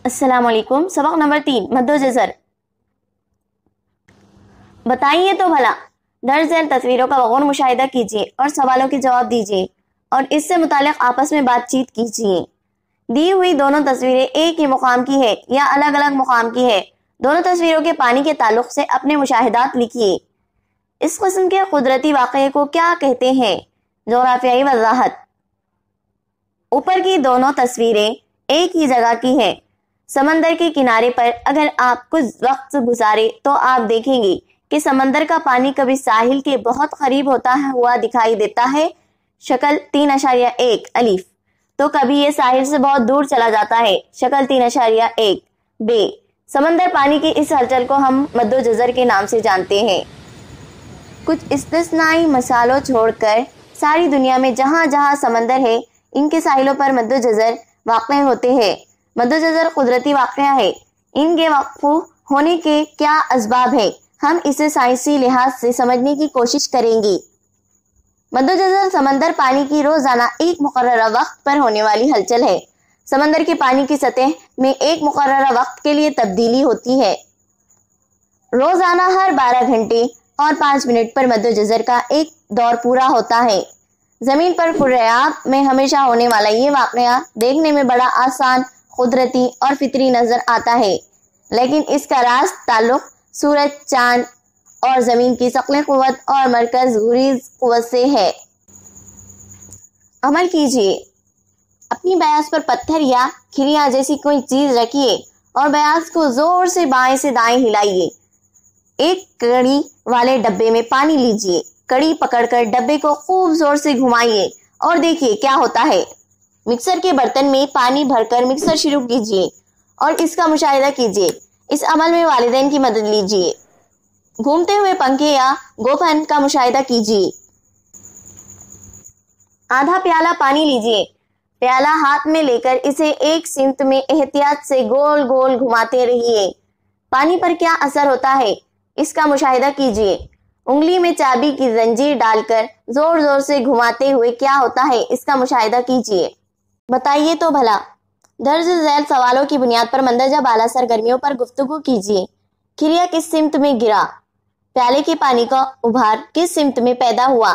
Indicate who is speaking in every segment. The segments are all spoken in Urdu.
Speaker 1: السلام علیکم. سبق نمبر 3 مد و جزر. بتائیے تو بھلا درج ذیل تصویروں کا بغور مشاہدہ کیجیے اور سوالوں کے جواب دیجیے اور اس سے متعلق آپس میں بات چیت کیجیے. دی ہوئی دونوں تصویریں ایک ہی مقام کی ہے یا الگ الگ مقام کی ہے؟ دونوں تصویروں کے پانی کے تعلق سے اپنے مشاہدات لکھیے. اس قسم کے قدرتی واقعے کو کیا کہتے ہیں؟ جغرافیائی وضاحت. اوپر کی دونوں تصویریں ایک ہی جگہ کی ہیں. سمندر کے کنارے پر اگر آپ کچھ وقت گزارے تو آپ دیکھیں گے کہ سمندر کا پانی کبھی ساحل کے بہت قریب ہوتا ہوا دکھائی دیتا ہے، شکل 3.1 الف، تو کبھی یہ ساحل سے بہت دور چلا جاتا ہے، شکل 3.1 ب. سمندر پانی کی اس ہلچل کو ہم مد و جزر کے نام سے جانتے ہیں. کچھ استثنائی مثالوں چھوڑ کر ساری دنیا میں جہاں جہاں سمندر ہے ان کے ساحلوں پر مد و جزر واقع ہوتے ہیں. مد و جزر قدرتی واقعہ ہے. ان کے واقع ہونے کے کیا اسباب ہیں؟ ہم اسے سائنسی لحاظ سے سمجھنے کی کوشش کریں گے. مد و جزر سمندر پانی کی روزانہ ایک مقررہ وقت پر ہونے والی ہلچل ہے. سمندر کے پانی کی سطح میں ایک مقررہ وقت کے لیے تبدیلی ہوتی ہے. روزانہ ہر 12 گھنٹے اور 5 منٹ پر مد و جزر کا ایک دور پورا ہوتا ہے. زمین پر کریات میں ہمیشہ ہونے والا یہ واقعہ دیکھنے میں بڑا آسان، قدرتی اور فطری نظر آتا ہے، لیکن اس کا راز تعلق سورج، چاند اور زمین کی ثقلی قوت اور مرکز گریز قوت سے ہے. عمل کیجیے. اپنی بیاض پر پتھر یا کھریا جیسی کوئی چیز رکھیے اور بیاض کو زور سے بائیں سے دائیں ہلائیے. ایک کڑی والے ڈبے میں پانی لیجیے. کڑی پکڑ کر ڈبے کو خوب زور سے گھمائیے اور دیکھیے کیا ہوتا ہے. مکسر کے برتن میں پانی بھر کر مکسر شروع کیجیے اور اس کا مشاہدہ کیجیے. اس عمل میں والدین کی مدد لیجیے. گھومتے ہوئے پنکھے یا گوبھن کا مشاہدہ کیجیے. آدھا پیالہ پانی لیجیے. پیالہ ہاتھ میں لے کر اسے ایک سمت میں احتیاط سے گول گول گھماتے رہیے. پانی پر کیا اثر ہوتا ہے اس کا مشاہدہ کیجیے. انگلی میں چابی کی زنجیر ڈال کر زور زور سے گھماتے ہوئے کیا ہوتا ہے اس کا مشاہدہ کیجیے. بتائیے تو بھلا درج ذیل سوالوں کی بنیاد پر مندرجہ بالا سرگرمیوں پر گفتگو کیجیے. کھریا کس سمت میں گرا؟ پیالے کے پانی کا ابھار کس سمت میں پیدا ہوا؟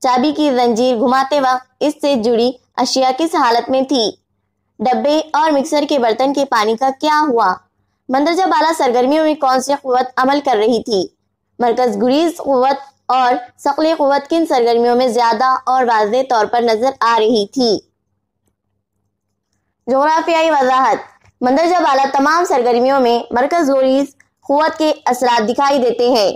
Speaker 1: چابی کی زنجیر گھماتے وقت اس سے جڑی اشیاء کس حالت میں تھی؟ ڈبے اور مکسر کے برتن کے پانی کا کیا ہوا؟ مندرجہ بالا سرگرمیوں میں کون سی قوت عمل کر رہی تھی؟ مرکز گریز قوت اور ثقلی قوت کن سرگرمیوں میں زیادہ اور واضح طور پر نظر آ رہی تھی؟ جغرافیائی وضاحت. مندرجہ بالا تمام سرگرمیوں میں مرکز گریز قوت کے اثرات دکھائی دیتے ہیں.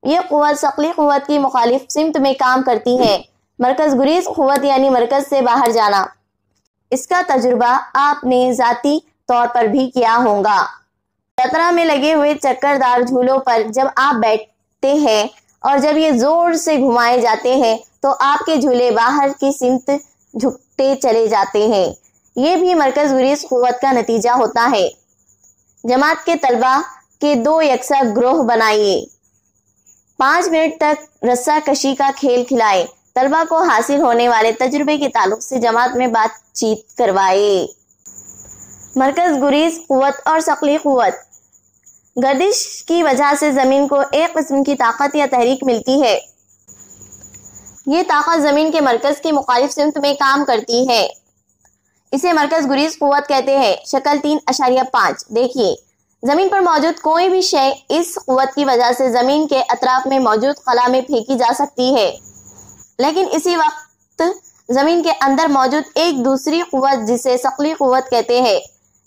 Speaker 1: یہ قوت ثقلی قوت کی مخالف سمت میں کام کرتی ہے. مرکز گریز قوت یعنی مرکز سے باہر جانا. اس کا تجربہ آپ نے ذاتی طور پر بھی کیا ہوگا. یاترا میں لگے ہوئے چکردار جھولوں پر جب آپ بیٹھتے ہیں اور جب یہ زور سے گھمائے جاتے ہیں تو آپ کے جھولے باہر کی سمت جھکتے چلے جاتے ہیں. یہ بھی مرکز گریز قوت کا نتیجہ ہوتا ہے. جماعت کے طلبہ کے 2 یکساں گروہ بنائیے. 5 منٹ تک رسہ کشی کا کھیل کھلائے. طلبہ کو حاصل ہونے والے تجربے کے تعلق سے جماعت میں بات چیت کروائے. مرکز گریز قوت اور ثقلی قوت. گردش کی وجہ سے زمین کو ایک قسم کی طاقت یا تحریک ملتی ہے. یہ طاقت زمین کے مرکز کی مخالف سمت میں کام کرتی ہے. اسے مرکز گریز قوت کہتے ہیں. شکل 3.5 دیکھیے. زمین پر موجود کوئی بھی شے اس قوت کی وجہ سے زمین کے اطراف میں موجود خلا میں پھینکی جا سکتی ہے، لیکن اسی وقت زمین کے اندر موجود ایک دوسری قوت جسے ثقلی قوت کہتے ہیں،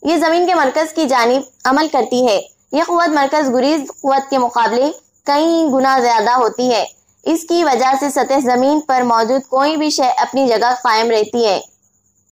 Speaker 1: یہ زمین کے مرکز کی جانب عمل کرتی ہے. یہ قوت مرکز گریز قوت کے مقابلے کئی گنا زیادہ ہوتی ہے. اس کی وجہ سے سطح زمین پر موجود کوئی بھی شے اپنی جگہ قائم رہتی ہے.